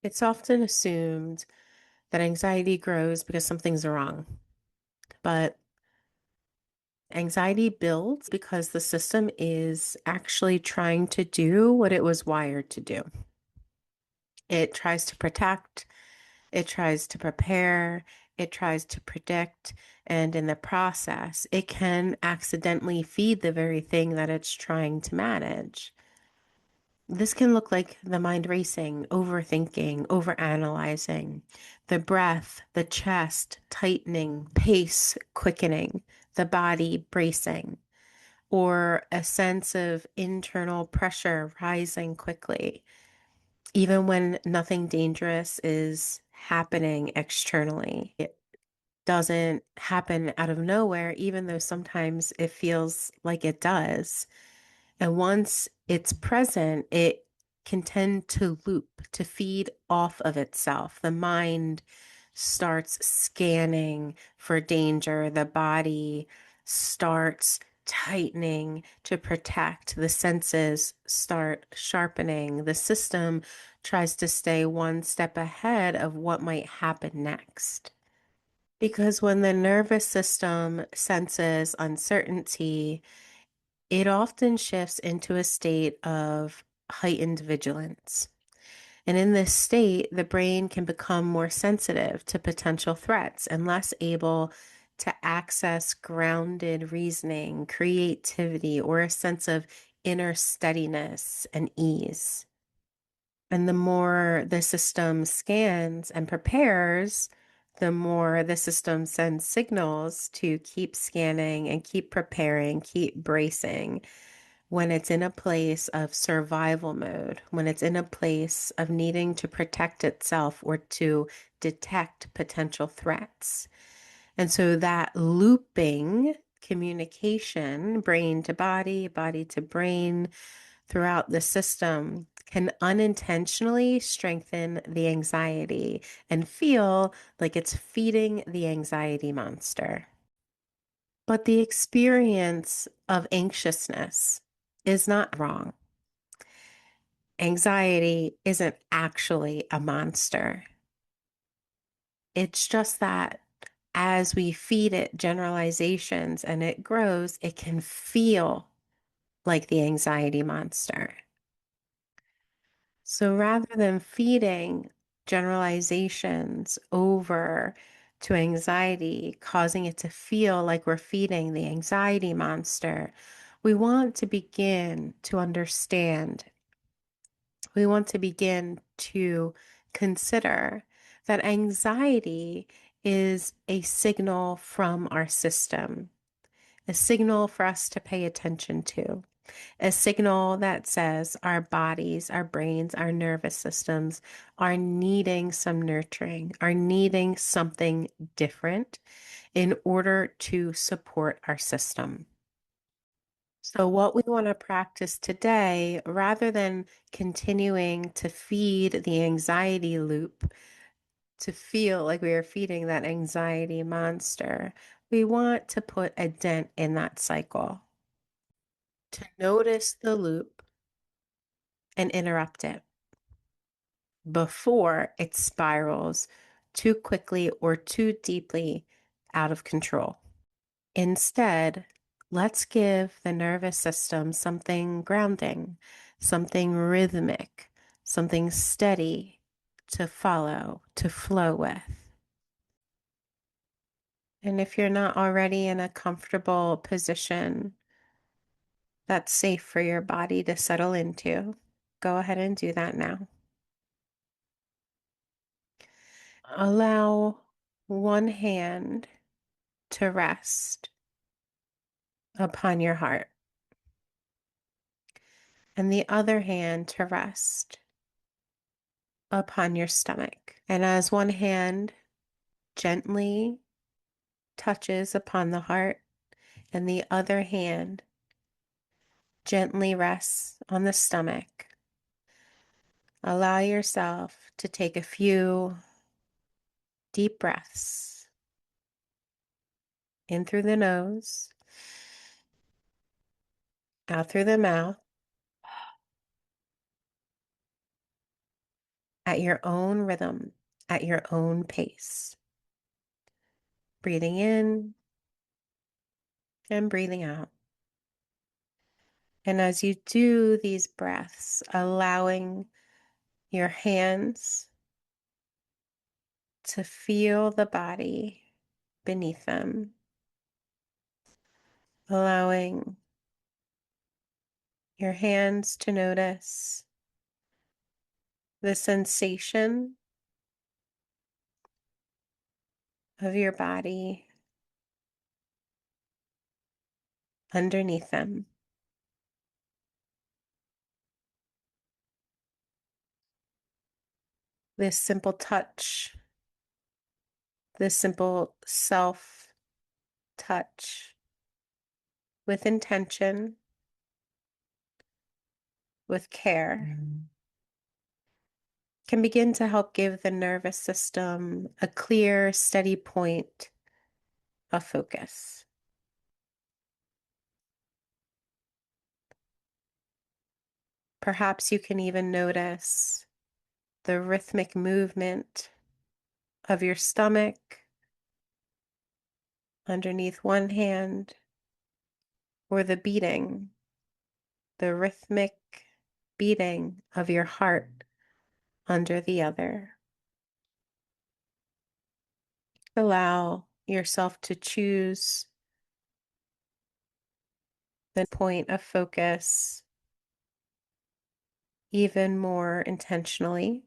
It's often assumed that anxiety grows because something's wrong, but anxiety builds because the system is actually trying to do what it was wired to do. It tries to protect, it tries to prepare, it tries to predict, and in the process, it can accidentally feed the very thing that it's trying to manage. This can look like the mind racing, overthinking, overanalyzing, the breath, the chest tightening, pace quickening, the body bracing, or a sense of internal pressure rising quickly, even when nothing dangerous is happening externally. It doesn't happen out of nowhere, even though sometimes it feels like it does. And once it's present, it can tend to loop, to feed off of itself. The mind starts scanning for danger. The body starts tightening to protect. The senses start sharpening. The system tries to stay one step ahead of what might happen next. Because when the nervous system senses uncertainty, it often shifts into a state of heightened vigilance. And in this state, the brain can become more sensitive to potential threats and less able to access grounded reasoning, creativity, or a sense of inner steadiness and ease. And the more the system scans and prepares, the more the system sends signals to keep scanning and keep preparing, keep bracing when it's in a place of survival mode, when it's in a place of needing to protect itself or to detect potential threats. And so that looping communication, brain to body, body to brain, throughout the system can unintentionally strengthen the anxiety and feel like it's feeding the anxiety monster. But the experience of anxiousness is not wrong. Anxiety isn't actually a monster. It's just that as we feed it generalizations and it grows, it can feel like the anxiety monster. So rather than feeding generalizations over to anxiety, causing it to feel like we're feeding the anxiety monster, we want to begin to understand. We want to begin to consider that anxiety is a signal from our system, a signal for us to pay attention to, a signal that says our bodies, our brains, our nervous systems are needing some nurturing, are needing something different in order to support our system. So, what we want to practice today, rather than continuing to feed the anxiety loop, to feel like we are feeding that anxiety monster, we want to put a dent in that cycle, to notice the loop and interrupt it before it spirals too quickly or too deeply out of control. Instead, let's give the nervous system something grounding, something rhythmic, something steady to follow, to flow with. And if you're not already in a comfortable position that's safe for your body to settle into, go ahead and do that now. Allow one hand to rest upon your heart and the other hand to rest upon your stomach. And as one hand gently touches upon the heart and the other hand gently rests on the stomach, allow yourself to take a few deep breaths in through the nose, out through the mouth. at your own rhythm, at your own pace. Breathing in and breathing out. And as you do these breaths, allowing your hands to feel the body beneath them, allowing your hands to notice the sensation of your body underneath them. This simple touch, this simple self touch with intention, with care, can begin to help give the nervous system a clear, steady point of focus. Perhaps you can even notice the rhythmic movement of your stomach underneath one hand, or the rhythmic beating of your heart under the other. Allow yourself to choose the point of focus even more intentionally.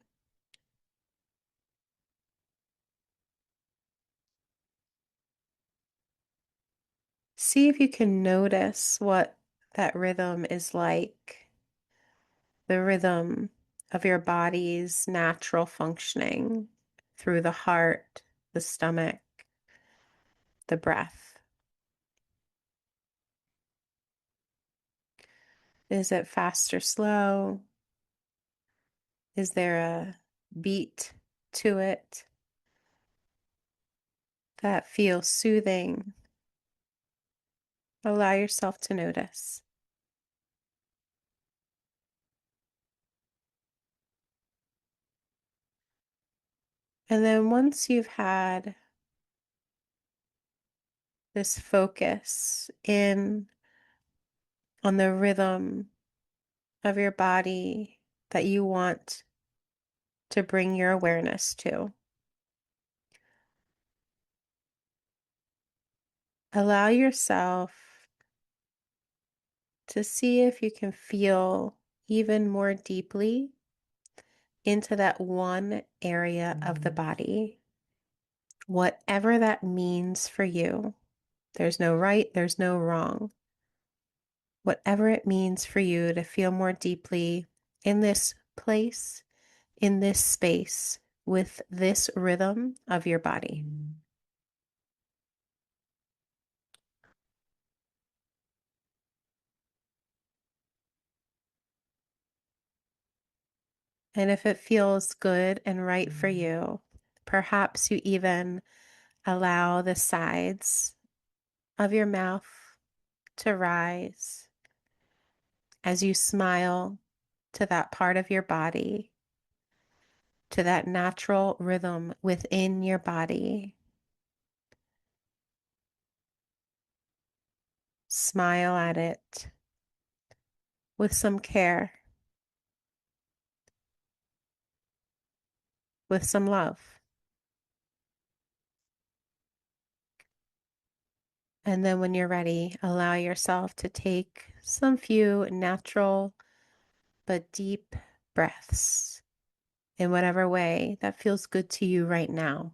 See if you can notice what that rhythm is like, the rhythm of your body's natural functioning through the heart, the stomach, the breath. Is it fast or slow? Is there a beat to it that feels soothing? Allow yourself to notice. And then once you've had this focus in on the rhythm of your body that you want to bring your awareness to, allow yourself to see if you can feel even more deeply into that one area of the body, whatever that means for you. There's no right, there's no wrong. Whatever it means for you to feel more deeply in this place, in this space, with this rhythm of your body. And if it feels good and right for you, perhaps you even allow the sides of your mouth to rise as you smile to that part of your body, to that natural rhythm within your body. Smile at it with some care, with some love. And then when you're ready, allow yourself to take some few natural but deep breaths in whatever way that feels good to you right now.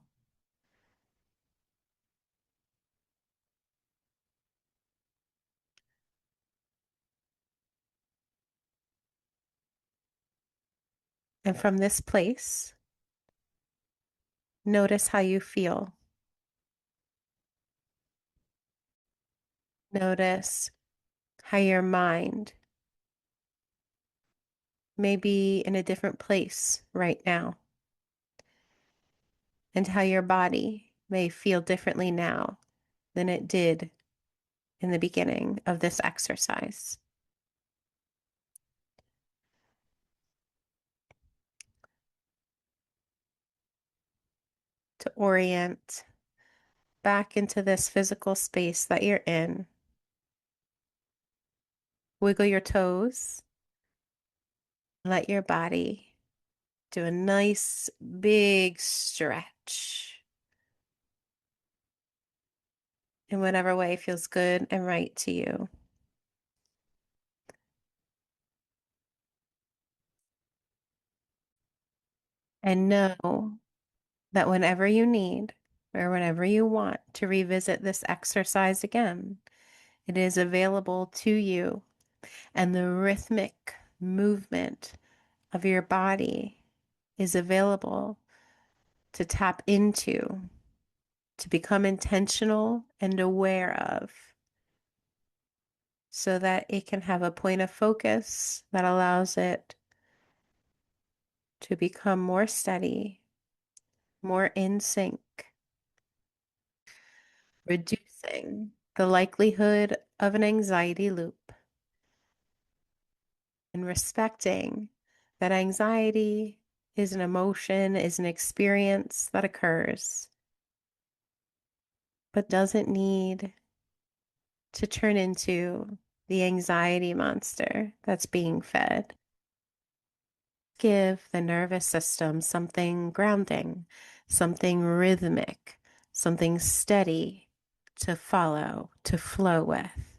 And from this place, notice how you feel. Notice how your mind may be in a different place right now, and how your body may feel differently now than it did in the beginning of this exercise. to orient back into this physical space that you're in. Wiggle your toes. Let your body do a nice big stretch in whatever way feels good and right to you. And know that whenever you need or whenever you want to revisit this exercise again, it is available to you. And the rhythmic movement of your body is available to tap into, to become intentional and aware of, so that it can have a point of focus that allows it to become more steady, more in sync, reducing the likelihood of an anxiety loop and respecting that anxiety is an emotion, is an experience that occurs, but doesn't need to turn into the anxiety monster that's being fed. Give the nervous system something grounding, something rhythmic, something steady to follow, to flow with.